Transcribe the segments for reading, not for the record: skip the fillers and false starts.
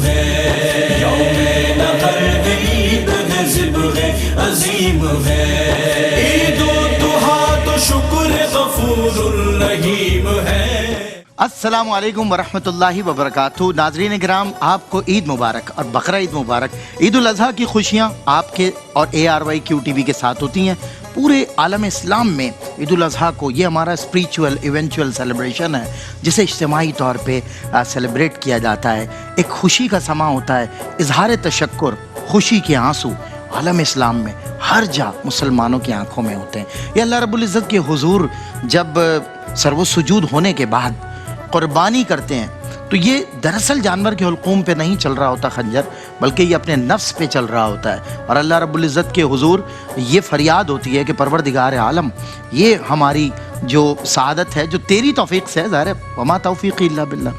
ہے یوم نحر عید ہے ذبح عظیم ہے عید الضحیٰ تو شکر غفور الرحیم ہے۔ السلام علیکم ورحمۃ اللہ وبرکاتہ۔ ناظرین کرام، آپ کو عید مبارک اور بقرہ عید مبارک۔ عید الاضحیٰ کی خوشیاں آپ کے اور ARYQTV کے ساتھ ہوتی ہیں۔ پورے عالم اسلام میں عید الاضحیٰ کو یہ ہمارا اسپریچول ایونچول سیلیبریشن ہے جسے اجتماعی طور پہ سیلیبریٹ کیا جاتا ہے۔ ایک خوشی کا سماں ہوتا ہے، اظہار تشکر، خوشی کے آنسو عالم اسلام میں ہر جا مسلمانوں کی آنکھوں میں ہوتے ہیں۔ یہ اللہ رب العزت کے حضور جب سر و سجود ہونے کے بعد قربانی کرتے ہیں تو یہ دراصل جانور کے حلقوم پہ نہیں چل رہا ہوتا خنجر، بلکہ یہ اپنے نفس پہ چل رہا ہوتا ہے، اور اللہ رب العزت کے حضور یہ فریاد ہوتی ہے کہ پروردگار عالم، یہ ہماری جو سعادت ہے جو تیری توفیق سے ہے، ظاہر ہے وما توفیقی الا باللہ،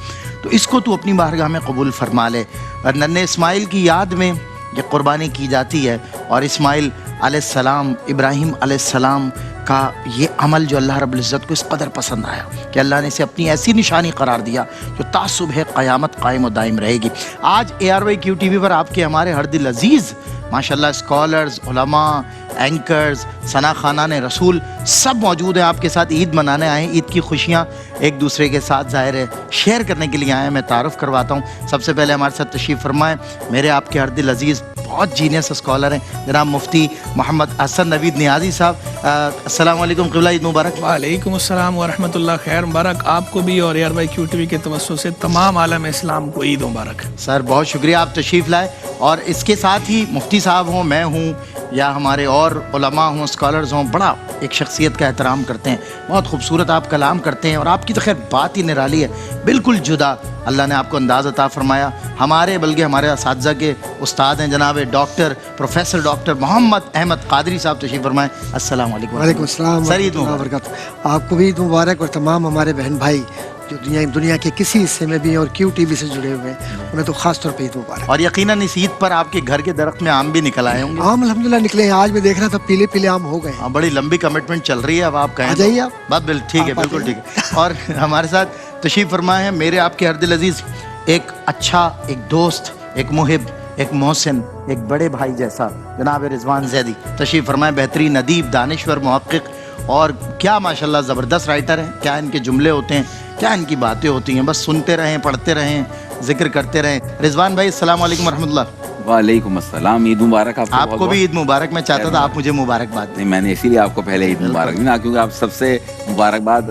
تو اس کو تو اپنی بارگاہ میں قبول فرما لے۔ اور ننھے اسماعیل کی یاد میں یہ قربانی کی جاتی ہے، اور اسماعیل علیہ السلام، ابراہیم علیہ السلام کا یہ عمل جو اللہ رب العزت کو اس قدر پسند آیا کہ اللہ نے اسے اپنی ایسی نشانی قرار دیا جو تا صبح قیامت قائم و دائم رہے گی۔ آج ARYQTV پر آپ کے ہمارے ہر دل عزیز ماشاءاللہ اسکالرز، علماء، اینکرز، ثنا خانان رسول سب موجود ہیں، آپ کے ساتھ عید منانے آئے ہیں۔ عید کی خوشیاں ایک دوسرے کے ساتھ ظاہر ہے شیئر کرنے کے لیے آئے ہیں۔ میں تعارف کرواتا ہوں، سب سے پہلے ہمارے ساتھ تشریف فرمائیں میرے آپ کے ہر دل عزیز بہت جینیس اسکالر ہیں جناب مفتی محمد حسن نوید نیازی صاحب۔ السلام علیکم، قبلہ عید مبارک۔ وعلیکم السلام ورحمۃ اللہ، خیر مبارک آپ کو بھی اور ARYQTV کے توسط سے تمام عالم اسلام کو عید مبارک۔ سر بہت شکریہ، آپ تشریف لائے، اور اس کے ساتھ ہی مفتی صاحب ہوں، میں ہوں، یا ہمارے اور علماء ہوں، اسکالرز ہوں، بڑا ایک شخصیت کا احترام کرتے ہیں، بہت خوبصورت آپ کلام کرتے ہیں، اور آپ کی تو خیر بات ہی نرالی ہے، بالکل جدا اللہ نے آپ کو انداز عطا فرمایا۔ ہمارے بلکہ ہمارے اساتذہ کے استاد ہیں جناب ڈاکٹر پروفیسر ڈاکٹر محمد احمد قادری صاحب، تشریف فرمائیں۔ السلام علیکم۔ وعلیکم السلام سر عید ورحمۃ اللہ مبارک۔ وبرکاتہ۔ آپ کو بھی عید مبارک، اور تمام ہمارے بہن بھائی جو دنیا کے کسی حصے میں بھی اور QTV سے جڑے ہوئے ہیں انہیں تو خاص طور پہ عید مبارک۔ اور یقیناً اس عید پر آپ کے گھر کے درخت میں آم بھی نکل آئے ہوں گے۔ آم الحمدللہ نکلے ہیں، آج میں دیکھ رہا تھا پیلے پیلے آم ہو گئے ہیں۔ ہاں، بڑی لمبی کمٹمنٹ چل رہی ہے، اب آپ کہیں آ جائیے آپ۔ بات ٹھیک ہے، بالکل ٹھیک ہے۔ اور ہمارے ساتھ تشریف فرمائے ہیں میرے آپ کے ہر دل عزیز ایک اچھا، ایک دوست، ایک محب، ایک محسن، ایک بڑے بھائی جیسا جناب رضوان زیدی، تشریف فرمائے، بہترین ادیب، دانشور، محقق، اور کیا ماشاءاللہ زبردست رائٹر ہیں۔ کیا ان کے جملے ہوتے ہیں، کیا ان کی باتیں ہوتی ہیں، بس سنتے رہیں، پڑھتے رہیں، ذکر کرتے رہیں۔ رضوان بھائی السلام علیکم ورحمۃ اللہ۔ وعلیکم السلام، عید مبارک آپ کو بھی عید مبارک۔ میں چاہتا تھا آپ مجھے مبارکباد دیں۔ نہیں، میں نے اسی لیے آپ کو پہلے عید مبارک دی نا، کیونکہ آپ سب سے مبارکباد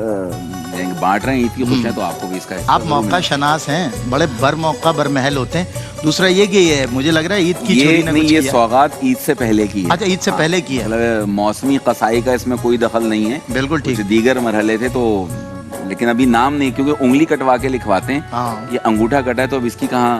بانٹ رہے ہیں عید کی خوشیاں، تو آپ کو بھی اس کا آپ موقع شناس ہیں، بڑے بر موقع بر محل ہوتے ہیں۔ دوسرا یہ کہ یہ مجھے لگ رہا ہے عید کی چھری نے نہیں، کچھ یہ کیا۔ سوغات عید سے پہلے کی ہے۔ اچھا، عید سے پہلے کی ہے، مطلب موسمی قصائی کا اس میں کوئی دخل نہیں ہے، بالکل ٹھیک۔ کچھ دیگر مرحلے تھے تو، لیکن ابھی نام نہیں، کیونکہ انگلی کٹوا کے لکھواتے ہیں، ہاں، یہ انگوٹھا کٹا ہے تو اب اس کی کہاں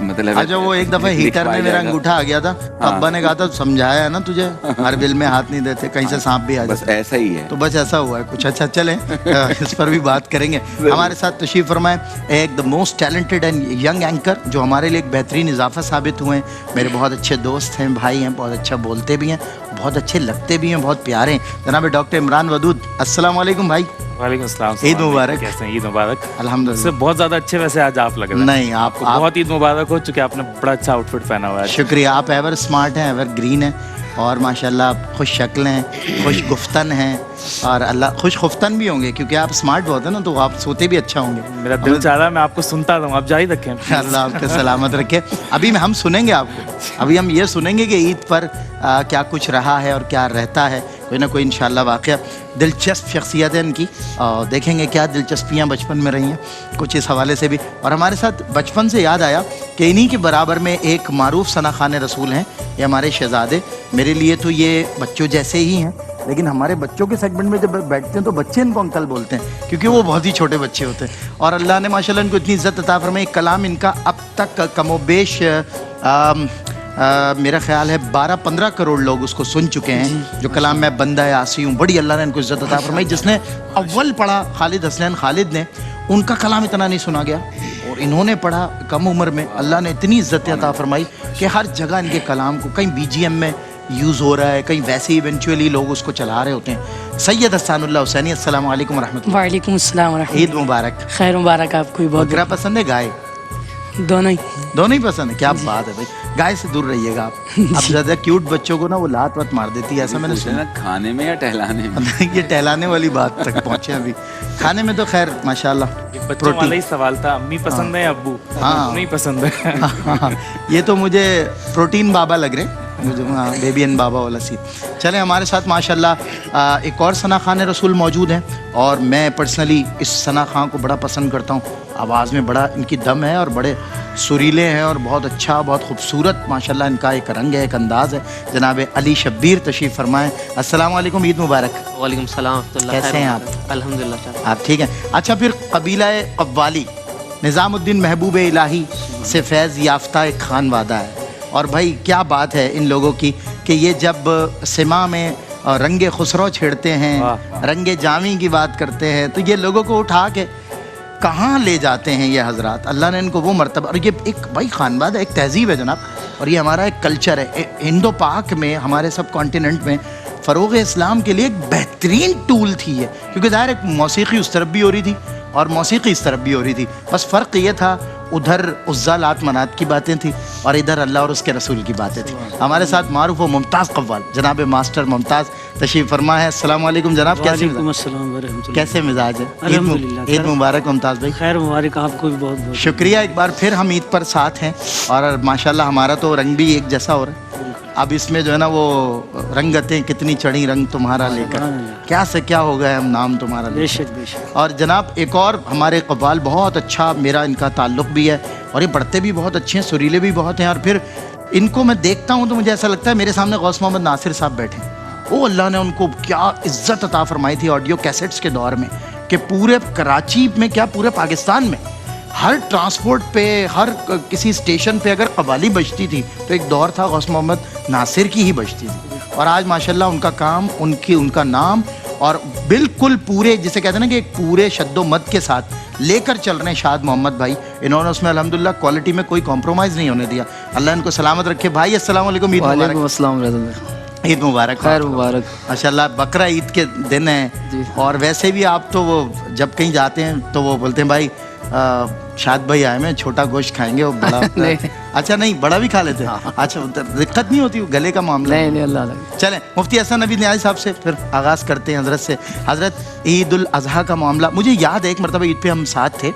مطلب۔ اچھا، وہ ایک دفعہ ہیٹر میں میرا انگوٹھا آ گیا تھا، ابا نے کہا تھا سمجھایا ہے نا تجھے، ہر بل میں ہاتھ نہیں دیتے، کہیں سے سانپ بھی آ بس جاتا ہے، ایسا ہی ہے، تو بس ایسا ہوا ہے کچھ۔ اچھا چلیں اس پر بھی بات کریں گے۔ ہمارے ساتھ تشریف فرمائیں ایک the most talented and young anchor جو ہمارے لیے ایک بہترین اضافہ ثابت ہوئے ہیں، میرے بہت اچھے دوست ہیں، بھائی ہیں، بہت اچھا بولتے بھی ہیں، بہت اچھے لگتے بھی ہیں، بہت پیارے ہیں، جناب ڈاکٹر عمران ودود۔ السلام علیکم بھائی۔ وعلیکم السلام، عید مبارک۔ کیسے ہیں؟ عید مبارک۔ الحمدللہ سے بہت زیادہ اچھے ویسے آج آپ لگ رہے ہیں۔ نہیں، آپ کو بہت عید مبارک ہو، چونکہ آپ نے بڑا اچھا آؤٹ فٹ پہنا ہوا ہے۔ شکریہ، آپ ایور اسمارٹ ہیں، ایور گرین ہیں، اور ماشاءاللہ آپ خوش شکل ہیں، خوش گفتن ہیں، اور اللہ خوش خفتن بھی ہوں گے کیونکہ آپ اسمارٹ بہت ہیں نا، تو آپ سوتے بھی اچھا ہوں گے۔ میرا دل چاہ رہا ہے میں آپ کو سنتا رہوں، آپ جاری رکھیں۔ اللہ آپ کے سلامت رکھے۔ ابھی ہم سنیں گے آپ کو، ابھی ہم یہ سنیں گے کہ عید پر کیا کچھ رہا ہے اور کیا رہتا ہے، کوئی نہ کوئی انشاءاللہ واقعہ۔ دلچسپ شخصیت ہے ان کی، اور دیکھیں گے کیا دلچسپیاں بچپن میں رہی ہیں کچھ اس حوالے سے بھی۔ اور ہمارے ساتھ بچپن سے یاد آیا کہ انہی کے برابر میں ایک معروف ثنا خان رسول ہیں، یہ ہمارے شہزادے، میرے لیے تو یہ بچوں جیسے ہی ہیں، لیکن ہمارے بچوں کے سیگمنٹ میں جب بیٹھتے ہیں تو بچے ان کو انکل بولتے ہیں کیونکہ وہ بہت ہی چھوٹے بچے ہوتے ہیں، اور اللہ نے ماشاءاللہ ان کو اتنی عزت عطا فرمائی۔ کلام ان کا اب تک کم و بیش میرا خیال ہے 12-15 کروڑ لوگ اس کو سن چکے ہیں، جو کلام میں بندہ آسی ہوں، بڑی اللہ نے ان کو عزت عطا فرمائی۔ جس نے اول پڑھا خالد حسنین خالد نے، ان کا کلام اتنا نہیں سنا گیا، اور انہوں نے پڑھا کم عمر میں، اللہ نے اتنی عزت عطا فرمائی کہ ہر جگہ ان کے کلام کو کہیں BGM میں یوز ہو رہا ہے، کہیں ویسے ایونچولی لوگ اس کو چلا رہے ہوتے ہیں۔ سید حسان اللہ حسینی، السلام علیکم ورحمۃ اللہ۔ وعلیکم السلام ورحمۃ اللہ۔ عید مبارک۔ خیر مبارک آپ کو بھی۔ بہت بکرا پسند ہے گائے؟ दोनों ही। दोनों ही पसंद है, क्या बात है भाई। गाय से दूर रहिएगा आप। अब ज्यादा क्यूट बच्चों को ना वो लात वात मार देती है, ऐसा मैंने पूछे सुना। ना खाने में या टहलाने में? ये टहलाने वाली बात तक पहुंचे अभी। खाने में तो खैर माशाल्लाह बच्चों वाला ही सवाल था, अम्मी पसंद है अब्बू? हाँ। नहीं पसंद है। हाँ, ये तो मुझे प्रोटीन बाबा लग रहे हैं, मुझे बेबी एंड बाबा वाला सीन। चलें, हमारे साथ माशाल्लाह एक और सना खान रसूल मौजूद हैं, और मैं पर्सनली इस सना खान को बड़ा पसंद करता हूँ। आवाज़ में बड़ा इनकी दम है और बड़े सुरीले हैं और बहुत अच्छा, बहुत खूबसूरत माशाल्लाह इनका एक रंग है, एक अंदाज़ है। जनाब अली शब्बीर तशरीफ़ फरमाएँ। अस्सलाम वालेकुम, ईद मुबारक। वालेकुम सलाम। कैसे हैं आप? अल्हम्दुलिल्लाह। आप ठीक हैं? अच्छा, फिर कबीला कव्वाली निज़ामुद्दीन महबूब इलाही से फैज़ याफ्ता एक खान वादा है। और भाई क्या बात है इन लोगों की कि ये जब सिमा में रंगे खुसरो छेड़ते हैं, रंगे जामी की बात करते हैं, तो ये लोगों को उठा के कहाँ ले जाते हैं ये हजरात। अल्लाह ने इनको वो मर्तबा, और ये एक भाई खानवाद है, एक तहजीब है जनाब, और ये हमारा एक कल्चर है। इंडो पाक में, हमारे सब कॉन्टिनेंट में फ़रोग़ इस्लाम के लिए एक बेहतरीन टूल थी ये, क्योंकि ज़ाहिर एक मौसीक़ी उस तरफ भी हो रही थी और मौसीक़ी इस तरफ भी हो रही थी। बस फ़र्क ये था, उधर उज़्ज़ा लात मनात की बातें थी और इधर अल्लाह और उसके रसूल की बातें थी। हमारे साथ मारूफ व मुमताज़ कव्वाल जनाब मास्टर मुमताज़ तशरीफ़ फरमा है। अस्सलाम वालेकुम जनाब, कैसे कैसे मिजाज है? अल्हम्दुलिल्लाह। ईद मुबारक मुमताज़ भाई। खैर मुबारक आपको भी बहुत बहुत। शुक्रिया, एक बार फिर हम ईद पर साथ हैं, और माशाल्लाह हमारा तो रंग भी एक जैसा हो रहा है। अब इसमें जो है ना वो रंगतें कितनी चढ़ी, रंग तुम्हारा लेकर, क्या से क्या हो गए हम नाम तुम्हारा लेकर। बेशक बेशक। और जनाब एक और हमारे कव्वाल बहुत अच्छा, मेरा इनका ताल्लुक़ भी है, और ये पढ़ते भी बहुत अच्छे हैं, सुरीले भी बहुत हैं। और फिर इनको मैं देखता हूँ तो मुझे ऐसा लगता है मेरे सामने गौस मोहम्मद नासिर साहब बैठे हैं। ओ अल्लाह ने उनको क्या इज़्ज़त अता फरमाई थी ऑडियो कैसेट्स के दौर में, कि पूरे कराची में क्या पूरे पाकिस्तान में हर ट्रांसपोर्ट पे, हर किसी स्टेशन पे अगर कव्वाली बजती थी तो एक दौर था गौस मोहम्मद नासिर की ही बजती थी। और आज माशाल्लाह उनका काम, उनका नाम, और बिल्कुल पूरे जिसे कहते हैं ना कि एक पूरे शद्दो मद के साथ लेकर चल रहे हैं शाद मोहम्मद भाई। इन्होंने उसमें अल्हम्दुलिल्लाह क्वालिटी में कोई कॉम्प्रोमाइज़ नहीं होने दिया। अल्लाह इनको सलामत रखे भाई। अस्सलाम वालेकुम, ईद मुबारक। ईद मुबारक, खैर मुबारक। माशाल्लाह बकरा ईद के दिन है, और वैसे भी आप तो वो जब कहीं जाते हैं तो वो बोलते हैं भाई शाद भाई आए हैं, छोटा गोश्त खाएंगे, वो बड़ा नहीं। अच्छा नहीं, बड़ा भी खा लेते हैं? अच्छा, दिक्कत नहीं होती गले का मामला? नहीं अल्लाह। चलें, मुफ्ती हसन नबी न्याज़ी साहब से फिर आगाज़ करते हैं हज़रत से। हज़रत ईद उल अज़हा का मामला, मुझे याद है एक मरतबा ईद पे हम साथ थे,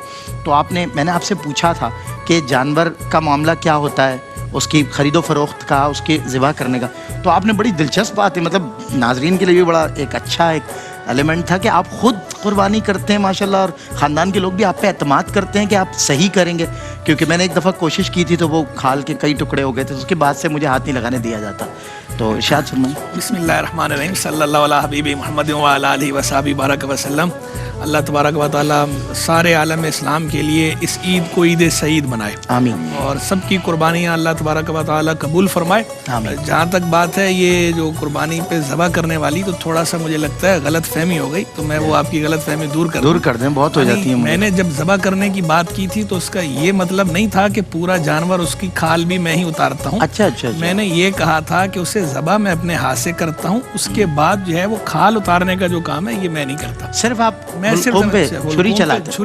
तो मैंने आपसे पूछा था कि जानवर का मामला क्या होता है, उसकी ख़रीदो फ़रोख्त का, उसके ज़िबा करने का। तो आपने बड़ी दिलचस्प बात है, मतलब नाजरीन के लिए भी बड़ा एक अच्छा एक एलिमेंट था कि आप ख़ुद कुर्बानी करते हैं माशाल्लाह, और ख़ानदान के लोग भी आप पे एतमाद करते हैं कि आप सही करेंगे। क्योंकि मैंने एक दफ़ा कोशिश की थी तो वो खाल के कई टुकड़े हो गए थे, उसके बाद से मुझे हाथ नहीं लगाने दिया जाता। तो इरशाद फरमाएं। बिस्मिल्लाहिर्रहमानिर्रहीम, सल्लल्लाहु अला हबीबी मुहम्मद व अला आलिहि व सहाबी बारक वसल्लम। अल्लाह तबारक व तआला सारे आलम इस्लाम के लिए इस ईद को ईद सईद बनाए, आमीन। और सबकी कुर्बानियाँ अल्लाह तबारक व तआला कबूल फरमाए, आमीन। जहाँ तक बात है ये जो कुर्बानी पे ज़बह करने वाली, तो थोड़ा सा मुझे लगता है गलत फहमी हो गई, तो मैं वो आपकी गलत फहमी दूर कर दें, बहुत हो जाती है। मैंने जब ज़बह करने की बात की थी तो उसका ये मतलब नहीं था कि पूरा जानवर, उसकी खाल भी मैं ही उतारता हूँ। अच्छा। मैंने ये कहा था कि उसे ज़बह मैं अपने हाथ से करता हूँ, उसके बाद जो है वो खाल उतारने का जो काम है ये मैं नहीं करता। सिर्फ आप मैं सिर्फ छुरी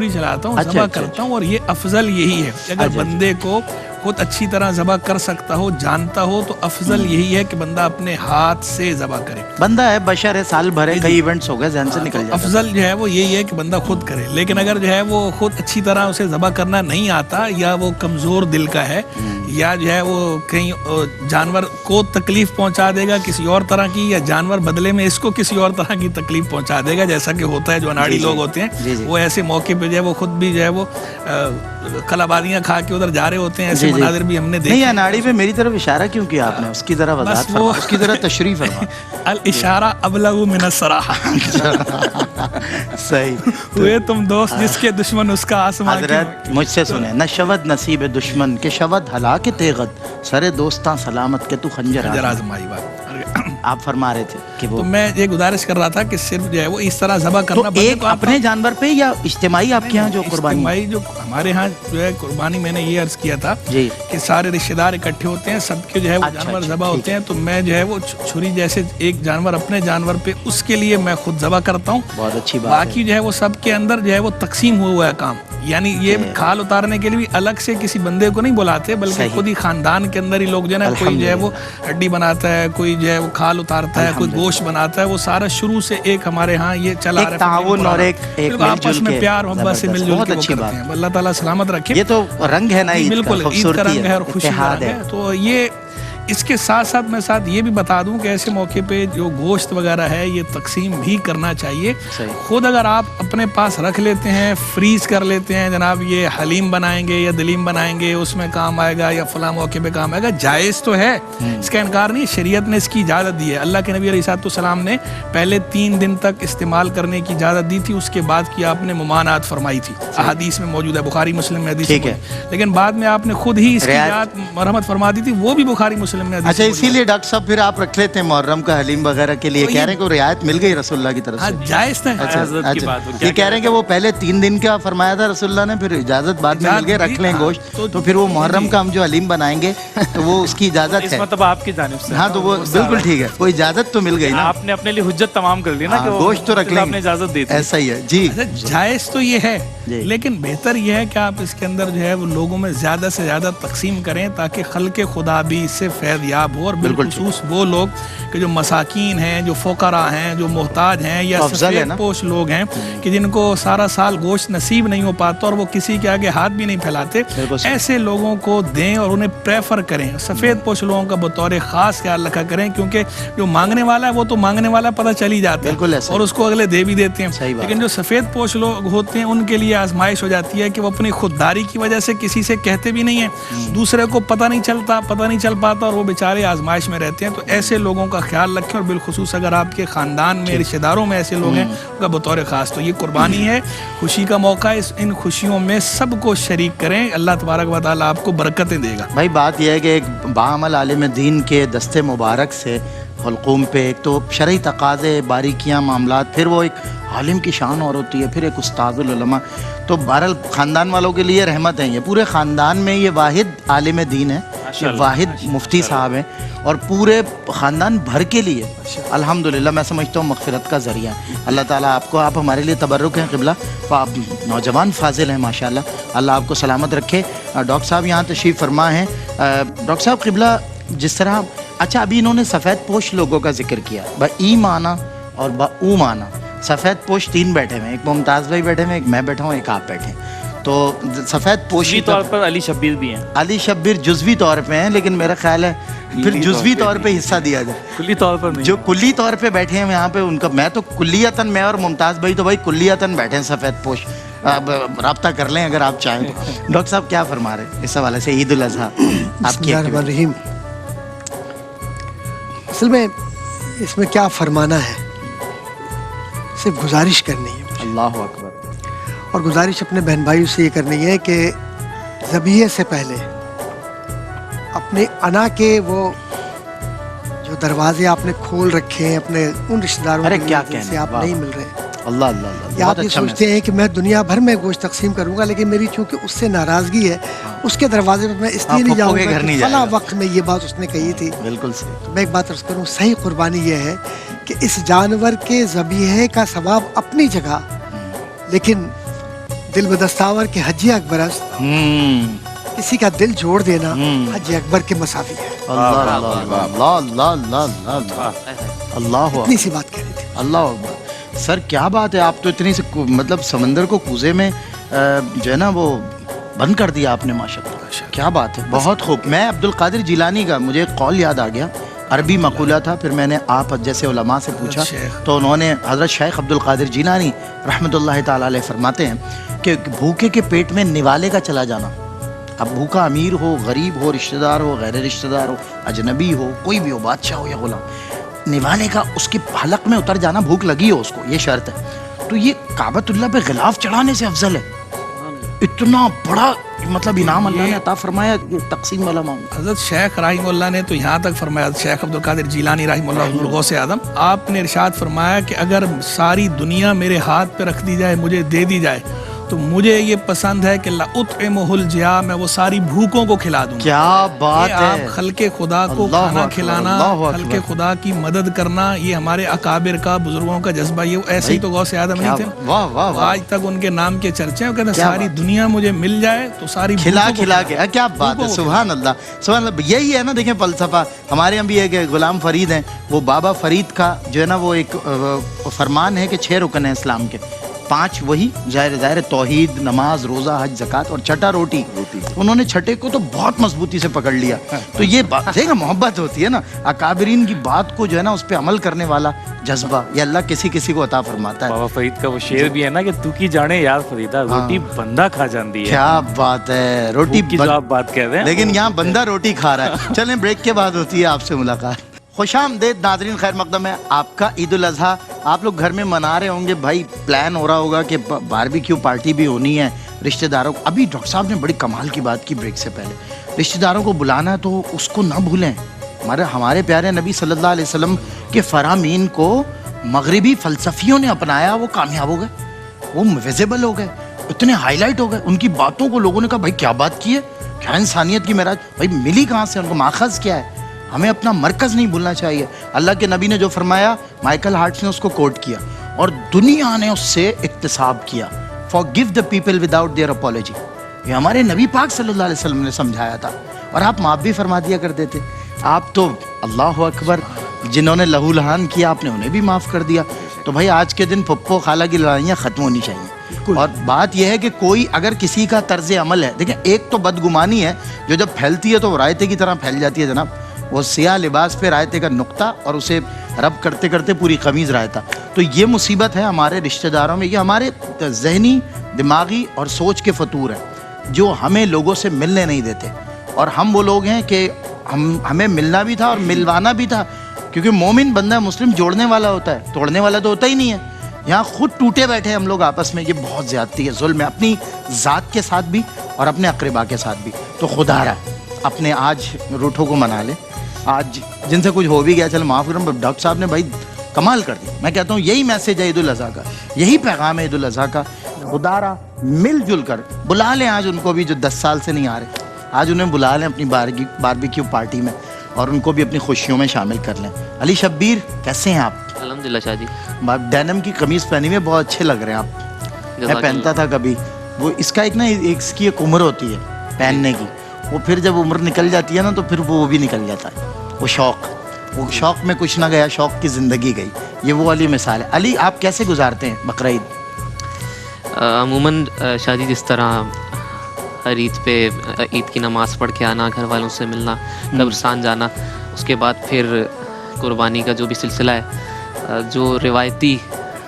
चलाता हूँ, ज़बह करता हूँ, और ये अफजल यही है कि अगर बंदे को खुद अच्छी तरह ज़बह कर सकता हो, जानता हो, तो अफजल यही है कि बंदा अपने हाथ से ज़बह करे। बंदा है, बशर है, साल भर है, कई इवेंट्स हो गए, ज़हन से निकल जाता है। अफजल जो है वो यही है कि बंदा खुद करे। लेकिन अगर जो है वो खुद अच्छी तरह उसे ज़बह करना नहीं आता, या वो कमज़ोर दिल का है, या जो है वो कहीं जानवर को तकलीफ़ पहुंचा देगा किसी और तरह की, या जानवर बदले में इसको किसी और तरह की तकलीफ़ पहुंचा देगा, जैसा कि होता है जो अनाड़ी लोग होते हैं, वो ऐसे मौके पे जो है वो खुद भी जो है वो कलाबादियाँ खा के उधर जा रहे होते हैं। ऐसे मनाज़िर भी हमने देखे। नहीं, अनाड़ी पे मेरी तरफ इशारा क्यों किया आपने? उसकी तरफ वज़ाहत फरमा, उसकी तरफ तशरीफ़ फरमा। अल इशारा अबलगु मिन अस्सराहा। सही हुए तुम दोस्त जिसके दुश्मन उसका आसमां। हज़रत मुझसे सुने, न शवद नसीब दुश्मन के शवद हलाक तेगत, सरे दोस्तां सलामत के तू खंजर आज़माई। बात आप फरमा रहे थे कि वो, तो मैं ये गुजारिश कर रहा था कि सिर्फ जो है वो इस तरह ज़बह करना। तो एक अपने जानवर पे या इज्तिमाई आपके यहाँ जो कुर्बानी? इज्तिमाई जो हमारे यहाँ जो है कुर्बानी, मैंने ये अर्ज किया था कि सारे रिश्तेदार इकट्ठे होते हैं, सबके जो है वो जानवर ज़बह होते हैं, तो मैं जो है वो छुरी जैसे एक जानवर अपने जानवर पे, उसके लिए मैं खुद ज़बह करता हूँ। बहुत अच्छी बात। बाकी जो है वो सबके अंदर जो है वो तकसीम हुआ है काम, یعنی یہ کھال اتارنے کے لیے بھی الگ سے کسی بندے کو نہیں بلاتے، بلکہ خود ہی خاندان کے اندر ہی لوگ جو ہے نا، کوئی جو ہے وہ ہڈی بناتا ہے، کوئی جو ہے وہ کھال اتارتا ہے، کوئی گوشت بناتا ہے، وہ سارا شروع سے ایک ہمارے ہاں یہ چلا رہا ہے، تعاون اور ایک آپس میں پیار محبت سے مل جل کے وہ کرتے ہیں۔ اللہ تعالیٰ سلامت رکھے۔ یہ تو رنگ ہے نا عید کا، بالکل عید کا رنگ ہے اور خوشی کا اتحاد رنگ ہے۔ تو یہ اس کے ساتھ ساتھ میں یہ بھی بتا دوں کہ ایسے موقع پہ جو گوشت وغیرہ ہے یہ تقسیم بھی کرنا چاہیے۔ خود اگر آپ اپنے پاس رکھ لیتے ہیں، فریز کر لیتے ہیں، جناب یہ حلیم بنائیں گے یا دلیم بنائیں گے، اس میں کام آئے گا یا فلاں موقع پہ کام آئے گا، جائز تو ہے، اس کا انکار نہیں، شریعت نے اس کی اجازت دی ہے۔ اللہ کے نبی علیہ السلام نے پہلے 3 دن تک استعمال کرنے کی اجازت دی تھی، اس کے بعد کی آپ نے ممانعت فرمائی تھی، احادیث میں موجود ہے، بخاری مسلم میں حدیث ہے، لیکن بعد میں آپ نے خود ہی اس کی اجازت مرحمت فرما دی تھی، وہ بھی بخاری مسلم میں حدیث۔ اچھا، اسی لیے ڈاکٹر صاحب پھر آپ رکھ لیتے ہیں محرم کا حلیم وغیرہ کے لیے، کہہ رہے ہیں کہ رعایت مل گئی رسول اللہ کی طرف سے؟ جائز ہے۔ یہ کہہ رہے ہیں کہ وہ پہلے 3 دن کا فرمایا تھا رسول اللہ نے، پھر اجازت بعد میں مل گئی، رکھ لیں گوشت، تو پھر وہ محرم کا ہم جو حلیم بنائیں گے تو وہ اس کی اجازت ہے، مطلب آپ کی جانب سے؟ ہاں، تو وہ بالکل ٹھیک ہے، وہ اجازت تو مل گئی نا، آپ نے اپنے لیے حجت تمام کر لی نا کہ گوشت تو رکھ لیں، آپ نے اجازت دی تھی، ایسا ہی ہے جی۔ جائز تو یہ ہے، لیکن بہتر یہ ہے کہ آپ اس کے اندر جو ہے وہ لوگوں میں زیادہ سے زیادہ تقسیم کریں تاکہ خلق خدا بھی اس سے فیض یاب ہو، اور بالخصوص وہ لوگ کہ جو مساکین ہیں، جو فقراء ہیں، جو محتاج ہیں، یا سفید پوش لوگ ہیں کہ جن کو سارا سال گوشت نصیب نہیں ہو پاتا اور وہ کسی کے آگے ہاتھ بھی نہیں پھیلاتے، ایسے لوگوں کو دیں اور انہیں پریفر کریں۔ سفید پوش لوگوں کا بطور خاص خیال رکھا کریں، کیونکہ جو مانگنے والا ہے وہ تو مانگنے والا پتہ چل ہی جاتا ہے اور اس کو اگلے دے بھی دیتے ہیں، لیکن جو سفید پوش لوگ ہوتے ہیں ان کے لیے آزمائش ہو جاتی ہے کہ وہ اپنی خودداری کی وجہ سے کسی سے کہتے بھی نہیں ہیں، دوسرے کو پتہ نہیں چل پاتا اور وہ بیچارے آزمائش میں رہتے ہیں۔ تو ایسے لوگوں کا خیال رکھیں، اور بالخصوص اگر آپ کے خاندان میں رشتہ داروں میں ایسے لوگ ہیں ان کا بطور خاص، تو یہ قربانی ہے، خوشی کا موقع ہے، ان خوشیوں میں سب کو شریک کریں، اللہ تبارک و تعالیٰ آپ کو برکتیں دے گا۔ بھائی بات یہ ہے کہ ایک باعمل عالم دین کے دستے مبارک سے حلقوم پہ ایک تو شرعی تقاضے، باریکیاں، معاملات، پھر وہ ایک عالم کی شان اور ہوتی ہے، پھر ایک استاد العلماء، تو بہرحال خاندان والوں کے لیے رحمت ہیں، یہ پورے خاندان میں یہ واحد عالم دین ہے، یہ واحد مفتی صاحب ہیں، اور پورے خاندان بھر کے لیے الحمدللہ میں سمجھتا ہوں مغفرت کا ذریعہ ہے۔ اللہ تعالیٰ آپ ہمارے لیے تبرک ہیں قبلہ، آپ نوجوان فاضل ہیں ماشاءاللہ، اللہ آپ کو سلامت رکھے۔ ڈاکٹر صاحب یہاں تشریف فرما ہیں۔ ڈاکٹر صاحب قبلہ، جس طرح اچھا ابھی انہوں نے سفید پوش لوگوں کا ذکر کیا، با ای مانا اور با او مانا، سفید پوش 3 بیٹھے ہوئے ہیں، ایک ممتاز بھائی بیٹھے ہوئے ہیں، ایک میں بیٹھا ہوں، ایک آپ بیٹھے ہیں، تو سفید پوشی طور پر علی شبیر بھی ہیں، علی شبیر جزوی طور پہ ہیں، لیکن میرا خیال ہے پھر جزوی طور پہ حصہ دیا جائے، کلی طور پر نہیں، جو کلی طور پہ بیٹھے ہیں یہاں پہ ان کا، میں تو کلیتاً، میں اور ممتاز بھائی تو بھائی کلیتاً بیٹھے ہیں سفید پوش، رابطہ کر لیں اگر آپ چاہیں تو۔ ڈاکٹر صاحب کیا فرما رہے ہیں اس حوالے سے عید الاضحیٰ آپ کی؟ الرحمن الرحیم، اصل میں اس میں کیا فرمانا ہے، صرف گزارش کرنی ہے، اللہ اکبر، اور گزارش اپنے بہن بھائیوں سے یہ کرنی ہے کہ ذبیحے سے پہلے اپنے انا کے وہ جو دروازے آپ نے کھول رکھے ہیں اپنے ان رشتہ داروں جن سے آپ نہیں مل رہے، اللہ اللہ اللہ، یا آپ یہ سوچتے ہیں کہ میں دنیا بھر میں گوشت تقسیم کروں گا، لیکن میری چونکہ اس سے ناراضگی ہے، اس کے دروازے پہ میں اس لیے نہیں جاؤں گا کہ فلاں وقت میں یہ بات اس نے کہی تھی۔ بالکل صحیح۔ تو میں ایک بات عرض کروں، صحیح قربانی یہ ہے کہ اس جانور کے ذبیحے کا ثواب اپنی جگہ، لیکن دل بدستاور کے حج اکبر است، کسی کا دل جوڑ دینا حج اکبر کے مساوی ہے۔ اللہ اللہ اللہ اللہ اللہ اللہ، اتنی سی بات کہہ رہی تھی۔ اللہ اکبر۔ سر کیا بات ہے، آپ تو اتنی سے مطلب سمندر کو کوزے میں جو ہے نا وہ بند کر دیا آپ نے، ماشاءاللہ، کیا بات ہے، بہت خوب۔ میں عبد القادر جیلانی کا مجھے ایک قول یاد آ گیا، عربی مقولہ تھا، پھر میں نے آپ جیسے علماء سے پوچھا تو انہوں نے، حضرت شیخ عبد القادر جیلانی رحمۃ اللہ تعالیٰ علیہ فرماتے ہیں کہ بھوکے کے پیٹ میں نوالے کا چلا جانا، اب بھوکا امیر ہو، غریب ہو، رشتہ دار ہو، غیر رشتہ دار ہو، اجنبی ہو، کوئی بھی ہو، بادشاہ ہو یا غلام، نوالے کا اس کے حلق میں اتر جانا، بھوک لگی ہو اس کو، یہ شرط ہے۔ تو یہ کعبۃ اللہ پہ غلاف چڑھانے سے افضل ہے، اتنا بڑا مطلب انعام اللہ نے عطا فرمایا، یہ تقسیم والا معاملہ۔ حضرت شیخ رحمہ اللہ نے تو یہاں تک فرمایا، شیخ عبد القادر جیلانی رحمہ اللہ غوث اعظم، آپ نے ارشاد فرمایا کہ اگر ساری دنیا میرے ہاتھ پہ رکھ دی جائے، مجھے دے دی جائے، तो मुझे ये पसंद है कि लउत्इमुहुल जिया, मैं वो सारी भूखों को खिला दूंगा। क्या बात ये है। आप खल्के खुदा को अल्लाह खाना अकबर, खिलाना, अल्लाह अकबर। खल्के खुदा की मदद करना, ये हमारे अकाबिर का, बुजुर्गों का जज्बा। ये ऐसे ही तो गौसे आदम नहीं थे, वाह वाह वाह, आज तक उनके नाम के चर्चे हैं। कहते हैं क्या सारी बात। दुनिया मुझे मिल जाए तो सारी खिला भूखों को खिला के, क्या बात है, भूखों को सुभान अल्लाह सुभान अल्लाह। यही है ना, देखें फलसफा। हमारे यहाँ भी एक गुलाम फरीद हैं, वो बाबा फरीद का जो है ना वो एक फरमान है कि 6 रुकन है इस्लाम के, 5 वही ज़ाहिर तौहीद, नमाज, रोज़ा, हज, ज़कात और छठा रोटी। उन्होंने छठे को तो बहुत मजबूती से पकड़ लिया। तो ये बात देखा, मोहब्बत होती है ना, अकाबरीन की बात को जो है ना उस पर अमल करने वाला जज्बा, ये अल्लाह किसी किसी को अता फरमाता है। बाबा फरीद का वो शेर भी है ना कि तू की जाने यार फरीदा, रोटी बंदा खा जाती है। क्या बात है, रोटी की जो आप बात कह रहे हैं, लेकिन यहाँ बंदा रोटी खा रहा है। चलें ब्रेक के बाद होती है आपसे मुलाकात। खुशामदेद नाज़रीन, खैर मकदम है आपका ईद उल अज़हा। आप लोग घर में मना रहे होंगे, भाई प्लान हो रहा होगा कि बारबेक्यू पार्टी भी होनी है रिश्तेदारों को। अभी डॉक्टर साहब ने बड़ी कमाल की बात की ब्रेक से पहले, रिश्तेदारों को बुलाना है तो उसको ना भूलें। हमारे प्यारे नबी सल्लल्लाहु अलैहि वसल्लम के फरामीन को मगरिबी फ़लसफ़ियों ने अपनाया, वो कामयाब हो गए, वो विजिबल हो गए, इतने हाईलाइट हो गए। उनकी बातों को लोगों ने कहा भाई क्या बात की है, क्या इंसानियत की महराज, भाई मिली कहाँ से, उनको माखज़ क्या है। हमें अपना मरकज़ नहीं भूलना चाहिए। अल्लाह के नबी ने जो फरमाया, माइकल हार्ट्स ने उसको कोट किया और दुनिया ने उससे इक्तिसाब किया, forgive the people without their apology. ये हमारे नबी पाक सल्लल्लाहु अलैहि वसल्लम ने समझाया था और आप माफ़ भी फरमा दिया करते थे। आप तो अल्लाह अकबर, जिन्होंने लहू लहान किया आपने उन्हें भी माफ़ कर दिया। तो भाई आज के दिन पप्पो खाला की लड़ाइयाँ ख़त्म होनी चाहिए। और बात यह है कि कोई अगर किसी का तर्ज अमल है, देखिए एक तो बदगुमानी है जो जब फैलती है तो रायते की तरह फैल जाती है जनाब। वो सियाह लिबास पे रायते का नुक्ता और उसे रब करते करते पूरी कमीज़ रायता। तो ये मुसीबत है हमारे रिश्तेदारों में, ये हमारे जहनी, दिमागी और सोच के फतूर हैं जो हमें लोगों से मिलने नहीं देते। और हम वो लोग हैं कि हमें मिलना भी था और मिलवाना भी था, क्योंकि मोमिन बंदा मुस्लिम जोड़ने वाला होता है, तोड़ने वाला तो होता ही नहीं है। यहाँ खुद टूटे बैठे हैं हम लोग आपस में, ये बहुत ज़्यादती है, जुल्म है, अपनी ज़ात के साथ भी और अपने अक़रबा के साथ भी। तो खुदारा अपने आज रूठों को मना ले, आज जिनसे कुछ हो भी गया चल माफ़ करूँ। डॉक्टर साहब ने भाई कमाल कर दिया। मैं कहता हूँ यही मैसेज है ईद उल अज़हा का, यही पैगाम है ईद उल अज़हा का। खुदारा मिलजुल कर बुला लें आज उनको भी जो 10 साल से नहीं आ रहे, आज उन्हें बुला लें अपनी बारबेक्यू पार्टी में और उनको भी अपनी खुशियों में शामिल कर लें। अली शब्बीर कैसे हैं आप? अल्हम्दुलिल्लाह शाह जी। डेनिम की कमीज़ पहनी हुई बहुत अच्छे लग रहे हैं आप। मैं पहनता था कभी, वो इसका एक ना इसकी एक उम्र होती है पहनने की, वो फिर जब उम्र निकल जाती है ना तो फिर वो भी निकल जाता है, वो शौक़ में कुछ ना गया, शौक़ की ज़िंदगी गई। ये वो वाली मिसाल है। अली आप कैसे गुजारते हैं बकरा ईद? अमूमन शाह जी जिस तरह हर ईद पे ईद की नमाज़ पढ़ के आना, घर वालों से मिलना, कब्रिस्तान जाना, उसके बाद फिर कुर्बानी का जो भी सिलसिला है जो रिवायती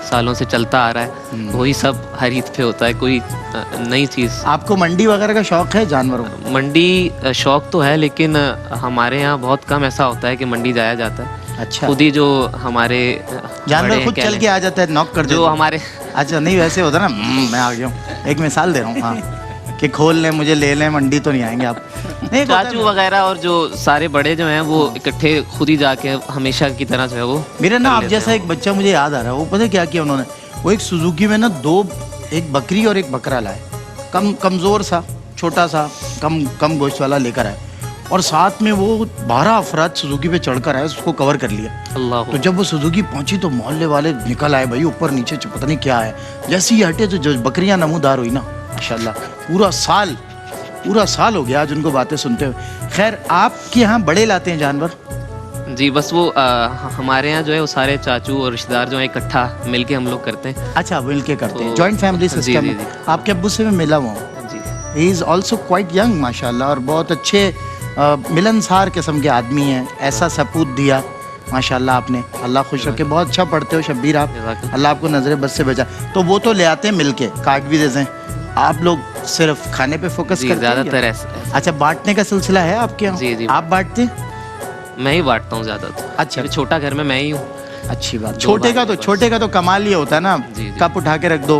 सालों से चलता आ रहा है, वही सब हर ईद पे होता है। कोई नई चीज़। आपको मंडी वगैरह का शौक़ है जानवरों का? मंडी शौक़ तो है, लेकिन हमारे यहाँ बहुत कम ऐसा होता है कि मंडी जाया जाता है। अच्छा, खुद ही जो हमारे जानवर खुद चल के आ जाता है, नॉक कर जो हमारे अच्छा नहीं वैसे होता ना, मैं आ गया हूँ, एक मिसाल दे रहा हूँ हाँ, कि खोल लें मुझे ले लें, मंडी तो नहीं आएंगे आप। नहीं, चाचू वगैरह और जो सारे बड़े जो हैं वो इकट्ठे खुद ही जाके हमेशा की तरह जो है वो मेरा ना आप जैसा एक बच्चा मुझे याद आ रहा है, वो पता है क्या किया उन्होंने, वो एक सुजुकी में ना एक बकरी और एक बकरा लाए, कमज़ोर सा, छोटा सा, कम गोश्त वाला लेकर आए और साथ में वो 12 अफराद सुजुकी पे चढ़कर आए, उसको कवर कर लिया। अल्लाह। तो जब वो सुजुकी पहुंची तो मोहल्ले वाले निकल आए भाई ऊपर नीचे, पता नहीं क्या है। जैसे ही हटे तो जो बकरियां नमूदार हुई ना, माशाल्लाह पूरा साल हो गया आज उनको बातें सुनते हुए। खैर आपके यहाँ बड़े लाते हैं जानवर? जी बस वो हमारे यहाँ जो है वो सारे चाचू और रिश्तेदार जो है इकट्ठा मिलके हम लोग करते हैं। अच्छा, मिल के करते हैं, तो जॉइंट फैमिली जी, सिस्टम। जी, जी। आपके अब्बू से मैं मिला हुआ हूँ, जी he is also quite young माशाल्लाह, और बहुत अच्छे मिलनसार किस्म के आदमी हैं। ऐसा सपूत दिया माशाल्लाह आपने, अल्लाह खुश रखे। बहुत अच्छा पढ़ते हो शब्बीर आप, अल्लाह आपको नजर बद से बचा। तो वो तो ले आते हैं मिलके, कार्ड भी देते हैं, आप लोग सिर्फ खाने पे फोकस करते हैं? ज़्यादातर ऐसा। अच्छा, बांटने का सिलसिला है आपके यहाँ? जी, जी। आप बांटते? मैं ही बांटता हूँ ज़्यादा तो। अच्छा, क्योंकि छोटा घर में मैं ही हूँ। अच्छी बात। छोटे का तो कमाल ये होता है ना, जी, जी। कप उठा के रख दो,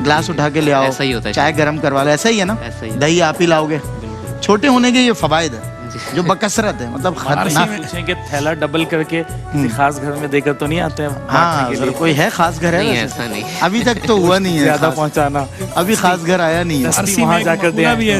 ग्लास उठा के ले आओ, ऐसा ही होता है। चाय गर्म करवा लो, ऐसा ही है ना? ऐसा ही। दही आप ही लाओगे। छोटे होने के ये फवायद है। जो बकसरत है, मतलब फारसी खतरनाक। में पूछें कि थैला डबल करके किसी खास घर में देकर तो नहीं आते हैं हाँ बांटने के सर, लिए? कोई है खास घर है नहीं, वैसे? ऐसा नहीं। अभी तक तो हुआ नहीं है ज्यादा खास। पहुंचाना। अभी खास घर आया नहीं है। फारसी वहाँ में एक जाकर मकूला दें। भी है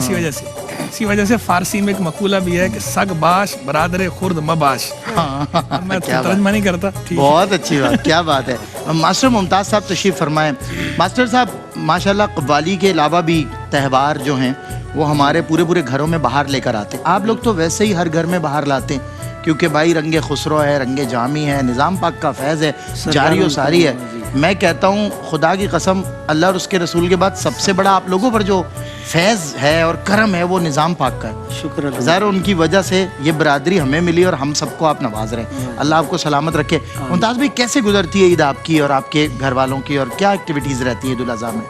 इसी वजह से फारसी में एक मकूला भी है कि सग बाश बरादर खुर्द मबाश। मैं क्या बात। तर्जमा नहीं करता, ठीक है। बहुत अच्छी बात, क्या बात है। मास्टर मुमताज़ साहब तशरीफ़ फरमाएं। मास्टर साहब माशाल्लाह कव्वाली के अलावा भी त्यौहार जो हैं वो हमारे पूरे पूरे घरों में बाहर लेकर आते हैं। आप लोग तो वैसे ही हर घर में बाहर लाते हैं, क्योंकि भाई रंगे खुसरो है, रंगे जामी है, निज़ाम पाक का फैज़ है, जारी व सारी है। मैं कहता हूँ खुदा की कसम, अल्लाह और उसके रसूल के बाद सबसे बड़ा आप लोगों पर जो फैज़ है और करम है वो निज़ाम पाक का है। शुक्र अल्लाह। ज़ाहिर उनकी वजह से ये बरादरी हमें मिली और हम सबको आप नवाज रहे हैं। अल्लाह आपको सलामत रखे। मुमताज़ भाई, कैसे गुजरती है ईद आपकी और आपके घर वालों की, और क्या एक्टिविटीज़ रहती है ईद उल अज़हा में?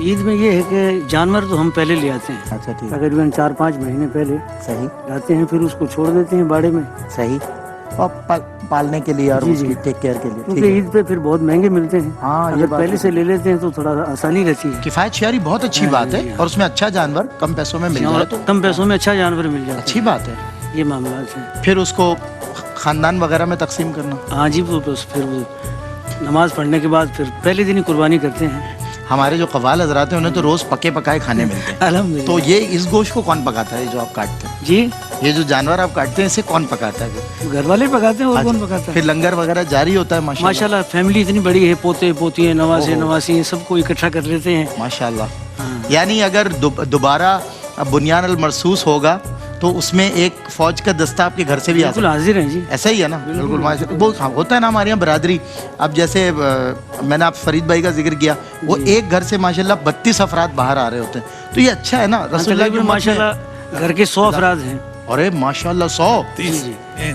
ईद में ये है कि जानवर तो हम पहले ले आते हैं, अच्छा ठीक, तकरीबन 4-5 महीने पहले सही लाते हैं, फिर उसको छोड़ देते हैं बाड़े में, सही, और पालने के लिए और जी, जी। उसकी टेक केयर के लिए। क्योंकि ठीक है। ईद पे फिर बहुत महंगे मिलते हैं। हाँ, ये अगर बात पहले तो से ले लेते हैं तो थोड़ा आसानी रहती है। किफ़ायत शेयरी बहुत अच्छी हाँ, बात जी, है, हाँ। और उसमें अच्छा जानवर कम पैसों में मिल जाए तो कम पैसों में अच्छा जानवर मिल जाता अच्छी बात है। है, ये मामला है। फिर उसको खानदान वगैरह में तकसीम करना। हाँ जी, वो बस फिर वो नमाज पढ़ने के बाद फिर पहले दिन ही कुर्बानी करते हैं। हमारे जो कव्वाल हजरात हैं उन्हें तो रोज़ पके पकाए खाने मिलते हैं। अल्हम्दुलिल्लाह। तो ये इस गोश्त को कौन पकाता है जो आप काटते हैं? जी, ये जो जानवर आप काटते हैं इसे कौन पकाता है? घर वाले पकाते हैं और कौन अच्छा, पकाता है। फिर लंगर वगैरह जारी होता है माशाल्लाह। माशाल्लाह फैमिली इतनी बड़ी है, पोते पोतियाँ, नवासे ओहो। नवासी सबको इकट्ठा कर लेते हैं। माशाल्लाह। हाँ। यानी अगर दोबारा बुनियान अल मरसूस होगा तो उसमें एक फौज का दस्ता आपके घर से भी आ बिल्कुल सकता है। हाजिर हैं जी। ऐसा ही है ना? बिल्कुल माशाल्लाह। वो होता है ना हमारे यहाँ बरादरी। अब जैसे मैंने आप फरीद भाई का जिक्र किया, वो एक घर से माशाल्लाह 32 अफराद बाहर आ रहे होते हैं, तो ये अच्छा है ना। रसूलुल्लाह की तकरीबन उम्मत में- माशाल्लाह घर के 100 अफराद हैं। अरे माशाल्लाह 100। 30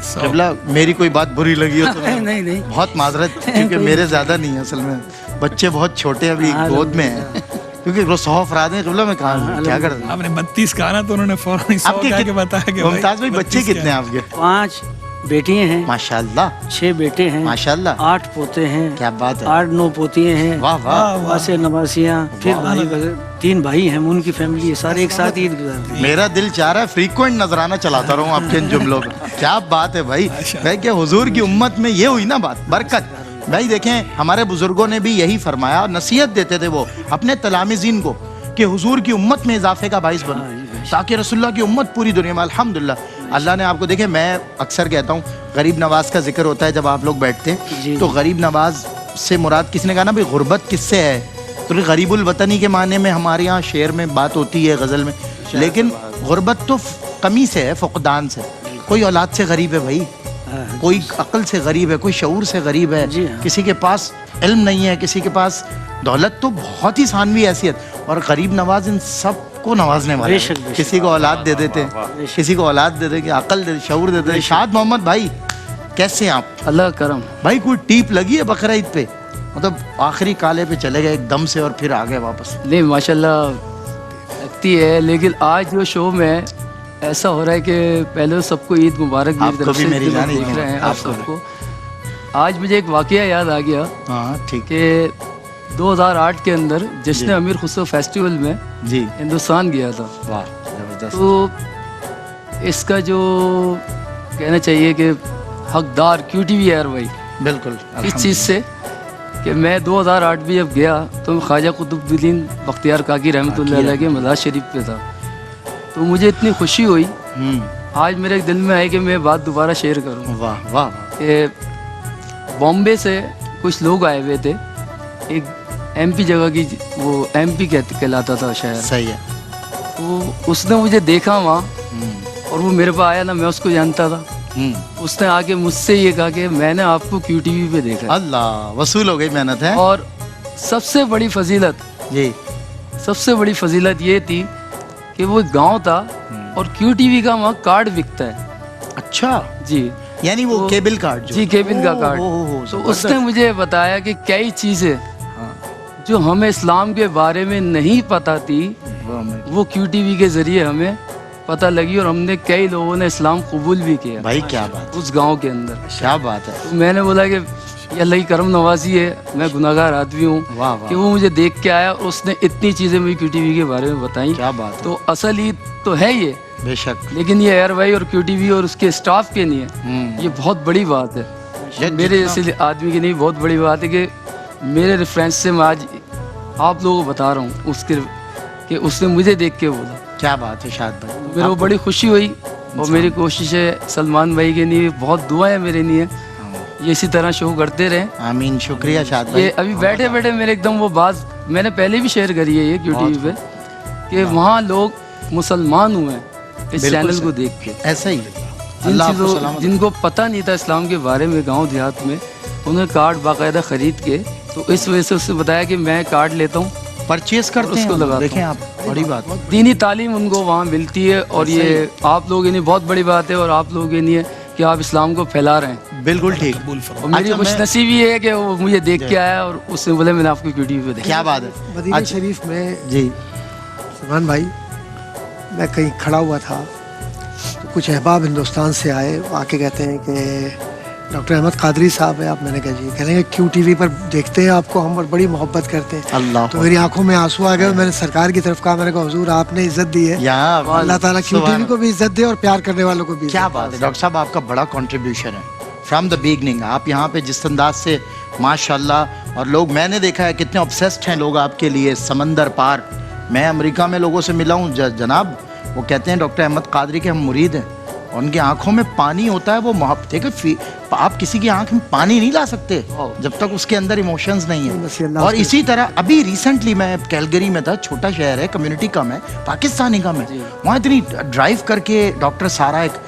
100 क़िबला, मेरी कोई बात बुरी लगी हो तो मैं नहीं नहीं, बहुत माजरत, क्योंकि मेरे ज़्यादा नहीं है असल में, बच्चे बहुत छोटे अभी हाँ, गोद में हैं, क्योंकि वो 100 अफराद हैं। क़िबला में कहाँ क्या कर आपने 32 कहा ना तो उन्होंने फौरन ही 100 आपके कह के बताया कि मुमताज़ भाई बच्चे 32 कितने हैं आपके? 5 बेटियां हैं, माशाल्लाह 6 बेटे हैं, माशाल्लाह, 8 पोते हैं, क्या बात है। 8-9 पोतियां हैं, वाह वाह। वासे नवासियाँ, फिर भाई वगैरह 3 भाई हैं, उनकी फैमिली है, सारे एक साथ ईद गुजारते हैं। मेरा दिल चाह रहा है फ्रीक्वेंट नजराना चलाता रहूं आपके इन जुमलों का। क्या बात है भाई। भाई क्या हुजूर की उम्मत में ये हुई ना बात, बरकत। भाई देखें हमारे बुजुर्गों ने भी यही फरमाया, नसीहत देते थे वो अपने तलामिज़ीन को कि हुजूर की उम्मत में इजाफे का बाइस बनो, ताकि रसूलुल्लाह की उम्मत पूरी दुनिया में। अल्हम्दुलिल्लाह अल्लाह ने आपको, देखे मैं अक्सर कहता हूँ गरीब नवाज का जिक्र होता है जब आप लोग बैठते जी। हैं, तो गरीब नवाज से मुराद, किसी ने कहा ना भाई गुर्बत किससे है, तो गरीबुल वतनी के माने में हमारे यहाँ शेर में बात होती है, गज़ल में, लेकिन गुर्बत तो कमी से है, फुकदान से। कोई औलाद से गरीब है भाई, हाँ, कोई अक्ल से गरीब है, कोई शऊर से गरीब है, जी हाँ। किसी के पास इल्म नहीं है, किसी के पास दौलत, तो बहुत ही सानवी हैसियत, और गरीब नवाज इन सब को नवाजने वाले हैं। बेशक, बेशक। किसी को औलाद दे देते हैं, किसी को औलाद दे देंगे, अकल दे, शऊर दे देते। शाद मोहम्मद भाई कैसे हैं आप? अल्लाह करम। भाई कोई टीप लगी है बकरा ईद पे? मतलब आखिरी काले पे चले गए एकदम से और फिर आ गए वापस? नहीं माशाल्लाह लगती है, लेकिन आज जो शो में ऐसा हो रहा है कि पहले तो सबको ईद मुबारक आपको तरफ भी से मेरी जान देख ईद रहे हैं आप आपको भी। सबको। आज मुझे एक वाकया याद आ गया हाँ ठीक कि 2008 के अंदर जश्न अमीर खुसरो फेस्टिवल में जी। हिंदुस्तान गया था। वाह जबरदस्त। तो इसका जो कहना चाहिए कि हकदार QTV एयरवाई बिल्कुल इस चीज़ से कि मैं 2008 भी जब गया तो मैं ख्वाजा कुतुबुद्दीन बख्तियार काकी रहमतुल्लाह अलैह के मज़ार शरीफ पे था, तो मुझे इतनी खुशी हुई। आज मेरे दिल में आई कि मैं बात दोबारा शेयर करूँ वाह वाह। कि बॉम्बे से कुछ लोग आए हुए थे, एक MP जगह की, वो MP कहलाता था शहर, सही है। तो उसने मुझे देखा वहाँ और वो मेरे पास आया ना, मैं उसको जानता था। उसने आके मुझसे ये कहा कि मैंने आपको QTV पे देखा। अल्लाह, वसूल हो गई मेहनत है। और सबसे बड़ी फजीलत, जी सबसे बड़ी फजीलत ये थी कि वो गांव था और QTV का वहाँ कार्ड बिकता है। अच्छा, जी, यानी वो तो- केबल कार्ड जो? जी केबिन का कार्ड। तो जबरदस्त। उसने मुझे बताया कि कई चीज़ें जो हमें इस्लाम के बारे में नहीं पता थी वो QTV के ज़रिए हमें पता लगी, और हमने कई लोगों ने इस्लाम कबूल भी किया भाई क्या बात, उस गांव के अंदर। क्या बात है। तो मैंने बोला कि یہ اللہ کی کرم نوازی ہے. میں گناہگار آدمی ہوں واہ واہ. کہ وہ مجھے دیکھ کے آیا اور اس نے اتنی چیزیں مجھے کیو ٹی وی کے بارے میں بتائیں. کیا بات ہے. تو اصل عید تو ہے یہ, بے شک. لیکن یہ ایئر وائی اور کیو ٹی وی اور اس کے اسٹاف کے لیے یہ بہت بڑی بات ہے. میرے جیسے آدمی کے لیے بہت بڑی بات ہے کہ میرے ریفرنس سے میں آج آپ لوگوں کو بتا رہا ہوں اس کے کہ اس نے مجھے دیکھ کے بولا. کیا بات ہے شاد بھائی. میرے کو بڑی خوشی ہوئی اور میری کوشش ہے سلمان بھائی کے لیے بہت دعائیں میرے لیے, یہ اسی طرح شو کرتے رہیں. آمین. شکریہ شاد بھائی. یہ ابھی بیٹھے بیٹھے میرے ایک دم وہ بات میں نے پہلے بھی شیئر کری ہے یہ کیو ٹی وی پہ کہ وہاں لوگ مسلمان ہوئے ہیں اس چینل کو دیکھ کے. ایسا ہی جن چیزوں جن کو پتہ نہیں تھا اسلام کے بارے میں گاؤں دیہات میں, انہیں کارڈ باقاعدہ خرید کے, تو اس وجہ سے اس نے بتایا کہ میں کارڈ لیتا ہوں پرچیز کرتے ہیں. دیکھیں آپ, بڑی بات. دینی تعلیم ان کو وہاں ملتی ہے اور یہ آپ لوگوں کے لیے بہت بڑی بات ہے اور آپ لوگوں کے لیے کہ آپ اسلام کو پھیلا رہے ہیں. بالکل ٹھیک. اور میری خوش نصیبی یہ ہے کہ وہ مجھے دیکھ کے آیا اور اس نے بولے میں نے آپ کو کیو ٹی وی پہ دیکھا. کیا بات ہے. مدینہ شریف میں جی سلمان بھائی میں کہیں کھڑا ہوا تھا تو کچھ احباب ہندوستان سے آئے, آ کے کہتے ہیں کہ ڈاکٹر احمد قادری صاحب ہیں آپ. میں نے کہا جی. کہنے کہ کیو ٹی وی پر دیکھتے ہیں آپ کو ہم اور بڑی محبت کرتے ہیں. اللہ. تو میری آنکھوں میں آنسو آ گئے. میں نے سرکار کی طرف کہا, میں نے کہا حضور آپ نے عزت دی ہے, اللہ تعالیٰ کیو ٹی وی کو بھی عزت دے اور پیار کرنے والوں کو بھی. کیا بات ہے ڈاکٹر صاحب, آپ کا بڑا کنٹریبیوشن ہے فرام دا بگننگ. آپ یہاں پہ جس انداز سے ماشاء اللہ, اور لوگ میں نے دیکھا ہے کتنے obsessed ہیں لوگ آپ کے لیے سمندر پار. میں امریکہ میں لوگوں سے ملا ہوں جناب, وہ کہتے ہیں ڈاکٹر احمد قادری کے ہم مرید ہیں, اور ان کی آنکھوں میں پانی ہوتا ہے. وہ محبت ہے, آپ کسی کی آنکھ میں پانی نہیں لا سکتے جب تک اس کے اندر ایموشنز نہیں ہیں. اور اسی طرح ابھی ریسنٹلی میں کیلگری میں تھا, چھوٹا شہر ہے, کمیونٹی کم ہے, پاکستانی کم ہے, وہاں اتنی ڈرائیو کر کے ڈاکٹر سارا ایک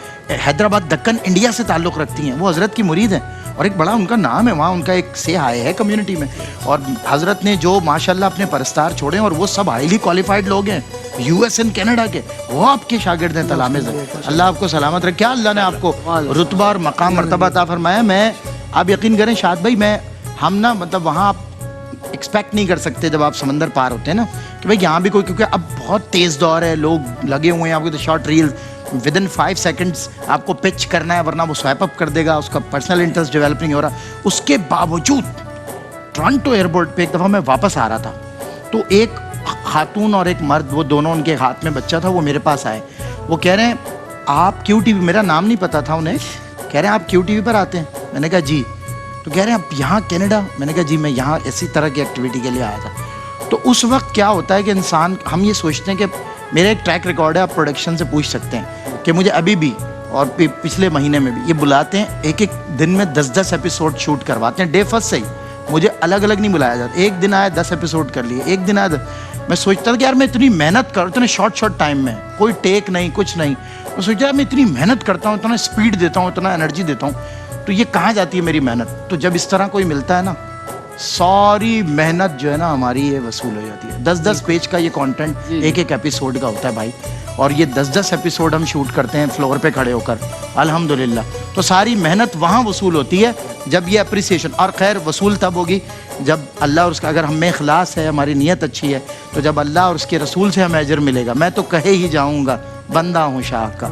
حیدرآباد دکن انڈیا سے تعلق رکھتی ہیں, وہ حضرت کی مرید ہیں اور ایک بڑا ان کا نام ہے وہاں, ان کا ایک سے ہائے ہے کمیونٹی میں. اور حضرت نے جو ماشاءاللہ اپنے پرستار چھوڑے, اور وہ سب ہائیلی کوالیفائڈ لوگ ہیں یو ایس اینڈ کینیڈا کے, وہ آپ کے شاگرد ہیں تلامذ ہیں. اللہ آپ کو سلامت رکھے. کیا اللہ نے آپ کو رتبہ اور مقام مرتبہ عطا فرمایا. میں آپ یقین کریں شاد بھائی, ہم نا مطلب وہاں آپ ایکسپیکٹ نہیں کر سکتے جب آپ سمندر پار ہوتے ہیں نا کہ بھائی یہاں بھی کوئی, کیونکہ اب بہت تیز دور ہے, لوگ لگے ہوئے ہیں آپ کو تو شارٹ ریل ودن 5 سیکنڈس آپ کو پچ کرنا ہے, ورنہ وہ سوائپ اپ کر دے گا, اس کا پرسنل انٹرسٹ ڈیولپ نہیں ہو رہا. اس کے باوجود ٹورنٹو ایئرپورٹ پہ ایک دفعہ میں واپس آ رہا تھا, تو ایک خاتون اور ایک مرد, وہ دونوں ان کے ہاتھ میں بچہ تھا, وہ میرے پاس آئے. وہ کہہ رہے ہیں آپ کیو ٹی وی, میرا نام نہیں پتا تھا انہیں, کہہ رہے ہیں آپ کیو ٹی وی پر آتے ہیں. میں نے کہا جی. تو کہہ رہے ہیں آپ یہاں کینیڈا. میں نے کہا جی میں یہاں اسی طرح کی ایکٹیویٹی کے لیے آیا تھا. تو اس وقت کیا ہوتا ہے کہ انسان, ہم یہ سوچتے ہیں کہ میرا ایک ٹریک ریکارڈ ہے, آپ پروڈکشن سے پوچھ سکتے ہیں کہ مجھے ابھی بھی اور پچھلے مہینے میں بھی یہ بلاتے ہیں, ایک ایک دن میں 10 ایپیسوڈ شوٹ کرواتے ہیں. ڈے فرسٹ سے ہی مجھے الگ الگ نہیں بلایا جاتا. ایک دن آیا 10 ایپیسوڈ کر لیے, ایک دن آیا. میں سوچتا تھا کہ یار میں اتنی محنت کروں, اتنے شارٹ ٹائم میں, کوئی ٹیک نہیں, کچھ نہیں. میں سوچتا یار میں اتنی محنت کرتا ہوں, اتنا اسپیڈ دیتا ہوں, اتنا انرجی دیتا ہوں, تو یہ کہاں جاتی ہے میری محنت. تو جب اس طرح کوئی ملتا ہے نا, ساری محنت جو ہے نا ہماری یہ وصول ہو جاتی ہے. 10 پیج کا یہ کانٹینٹ ایک ایک ایپیسوڈ کا ہوتا ہے بھائی, اور یہ 10 ایپیسوڈ ہم شوٹ کرتے ہیں فلور پہ کھڑے ہو کر الحمدللہ. تو ساری محنت وہاں وصول ہوتی ہے جب یہ اپریسیشن, اور خیر وصول تب ہوگی جب اللہ اور اس کا, اگر ہم میں اخلاص ہے, ہماری نیت اچھی ہے, تو جب اللہ اور اس کے رسول سے ہمیں اجر ملے گا. میں تو کہے ہی جاؤں گا بندہ ہوں شاہ کا,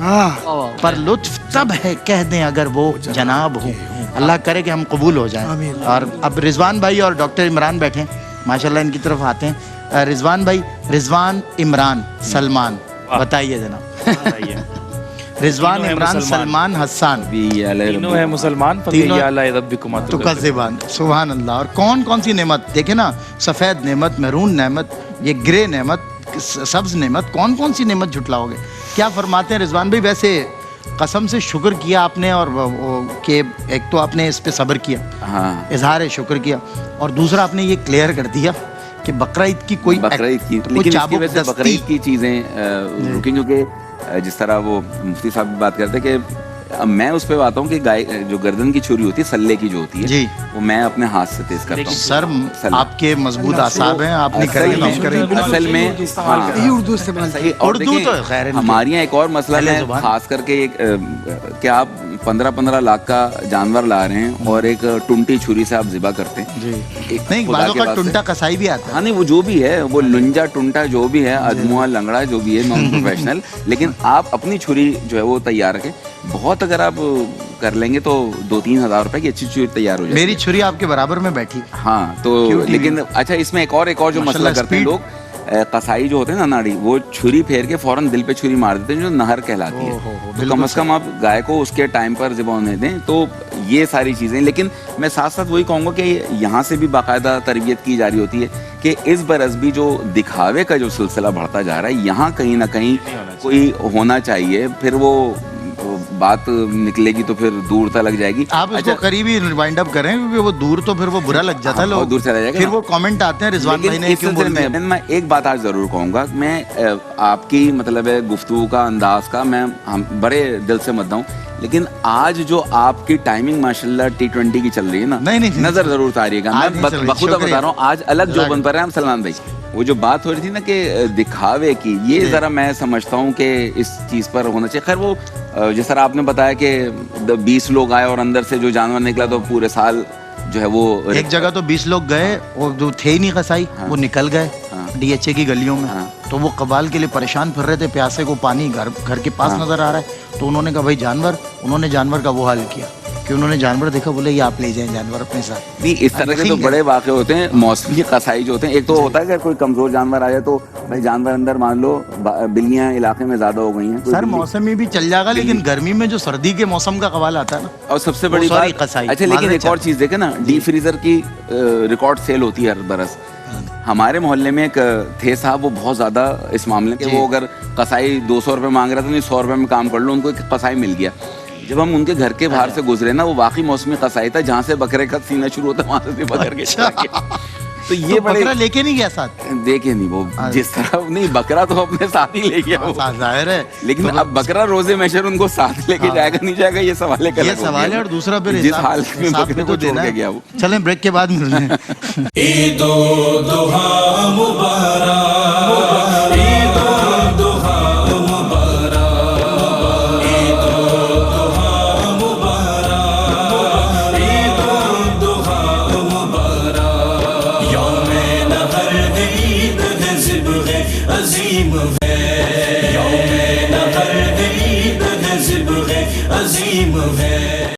پر لطف تب ہے کہہ دیں اگر وہ جناب ہوں. اللہ کرے کہ ہم قبول ہو جائیں. اور اب رضوان بھائی اور ڈاکٹر عمران بیٹھے ہیں, ماشاءاللہ ان کی طرف آتے ہیں. رضوان بھائی, رضوان عمران سلمان, بتائیے جناب. رضوان عمران سلمان حسان, تینوں ہیں مسلمان, تکذبان. سبحان اللہ. اور کون کون سی نعمت دیکھیں نا, سفید نعمت, میرون نعمت, یہ گرے نعمت, سبز نعمت, کون کون سی نعمت جھٹلاؤ گے. کیا فرماتے ہیں رضوان بھائی, ویسے قسم سے شکر کیا آپ نے, اور کہ ایک تو آپ نے اس پہ صبر کیا, اظہار شکر کیا, اور دوسرا آپ نے یہ کلیئر کر دیا کہ بقرعید کی کوئی بقرعید کی, لیکن اس کی وجہ سے بقرعید کی چیزیں رکیں, کیونکہ جس طرح وہ مفتی صاحب بات کرتے کہ میں اس پہ آتا ہوں کہ گائے جو گردن کی چھری ہوتی ہے, سلے کی جو ہوتی ہے, وہ میں اپنے ہاتھ سے تیز کرتا ہوں. سر آپ کے مضبوط اعصاب ہیں, آپ نے اصل میں اردو استعمال, اردو تو خیر. ہمارے یہاں ایک اور مسئلہ ہے, خاص کر کے کہ آپ 15-15 लाख का जानवर ला रहे हैं और एक टुंटी छुरी से आप ज़िबा करते हैं जी एक नहीं, खुदा बाजों के का वास्ते। टुंटा कसाई भी आता है। हाँ नहीं, वो जो भी है, वो लुंजा टुंटा जो भी है, अदमुआ लंगड़ा जो भी है, नॉन प्रोफेशनल, लेकिन आप अपनी छुरी जो है वो तैयार रखें। बहुत अगर आप कर लेंगे तो 2-3 हज़ार रुपए की अच्छी छुरी तैयार हो जाएगी। मेरी छुरी आपके बराबर में बैठी। हाँ तो लेकिन अच्छा, इसमें एक और जो मसला करते हैं लोग, कसाई जो होते हैं ना नाड़ी, वो छुरी फेर के फौरन दिल पे छुरी मार देते हैं, जो नहर कहलाती है। तो कम से कम आप गाय को उसके टाइम पर ज़िबा होने दें। तो ये सारी चीज़ें, लेकिन मैं साथ साथ वही कहूँगा कि यहाँ से भी बाकायदा तरबियत की जा रही होती है कि इस बरस भी जो दिखावे का जो सिलसिला बढ़ता जा रहा है, यहाँ कहीं ना कहीं कोई होना चाहिए। फिर वो बात निकलेगी तो फिर दूर तक लग जाएगी। आप उसको करीब ही वाइंड अप करें, क्योंकि वो दूर तो फिर वो बुरा लग जाता है, लोग दूर चला जाएगा, फिर वो कमेंट आते हैं रिजवान भाई ने क्यों बोलते हैं। मैं एक बात आज जरूर कहूँगा, मैं आपकी मतलब है गुफ्तगू का अंदाज का मैं बड़े दिल से मद्दा हूँ, लेकिन आज जो आपकी टाइमिंग माशाल्लाह T20 की चल रही है ना, नहीं, नजर जरूर उतारिएगा। मैं बखुदा बता रहा हूँ, आज अलग जो बन पर रहे हैं हम सलमान भाई। वो जो बात हो रही थी ना कि दिखावे की, ये जरा मैं समझता हूँ कि इस चीज पर होना चाहिए। खैर वो जिस तरह आपने बताया कि 20 लोग आए और अंदर से जो जानवर निकला तो पूरे साल जो है वो एक जगह तो 20 लोग गए और जो थे ही नहीं कसाई, वो निकल गए DHA की गलियों में। तो वो कबाल के लिए परेशान फिर रहे थे, प्यासे को पानी घर के पास नजर आ रहा है। तो उन्होंने कहा भाई जानवर, उन्होंने जानवर का वो हाल किया कि उन्होंने जानवर देखा, बोले ये आप ले जाएं जानवर अपने साथ। नहीं, इस तरह के तो बड़े वाक़े होते हैं मौसमी कसाई जो होते हैं। एक तो होता है कि कोई कमजोर जानवर आ जाए तो भाई जानवर अंदर, मान लो बिल्लियां इलाके में ज्यादा हो गई हैं, सर मौसमी भी चल जाएगा, लेकिन गर्मी में जो सर्दी के मौसम का कवाल आता है ना, और सबसे बड़ी बात, अच्छा लेकिन एक और चीज देखे ना, डीप फ्रीजर की रिकॉर्ड सेल होती है हर बरस। हमारे मोहल्ले में एक थे साहब, वो बहुत ज्यादा इस मामले के, वो अगर कसाई 200 रुपये मांग रहा था, नहीं 100 रुपये में काम कर लो, उनको एक कसाई मिल गया। जब हम उनके घर के बाहर से गुजरे ना, वो वाकई मौसमी कसाई था, जहाँ से बकरे का सीना शुरू होता वहां से बकरे के चला गया। तो ये बड़े बकरा लेके नहीं गया साथ, देखे नहीं वो जिस तरह, नहीं बकरा तो अपने साथ ही ले गया वो, जाहिर है, लेकिन अब बकरा रोजे मैशर उनको साथ लेके जाएगा नहीं जाएगा, ये सवाल है। ये सवाल है। और दूसरा फिर जिस हाल में बकरे को छोड़ के गया वो। चलें ब्रेक के बाद मिलते हैं। ईदो दुहा मुबारक, ईदो दुहा मुबारक, ईदो दुहा मुबारक, ईदो दुहा मुबारक। यौमे नहर है, ईद है, ज़िब्ग़े अज़ीम है। यौमे नहर है, ईद है, ज़िब्ग़े अज़ीम है।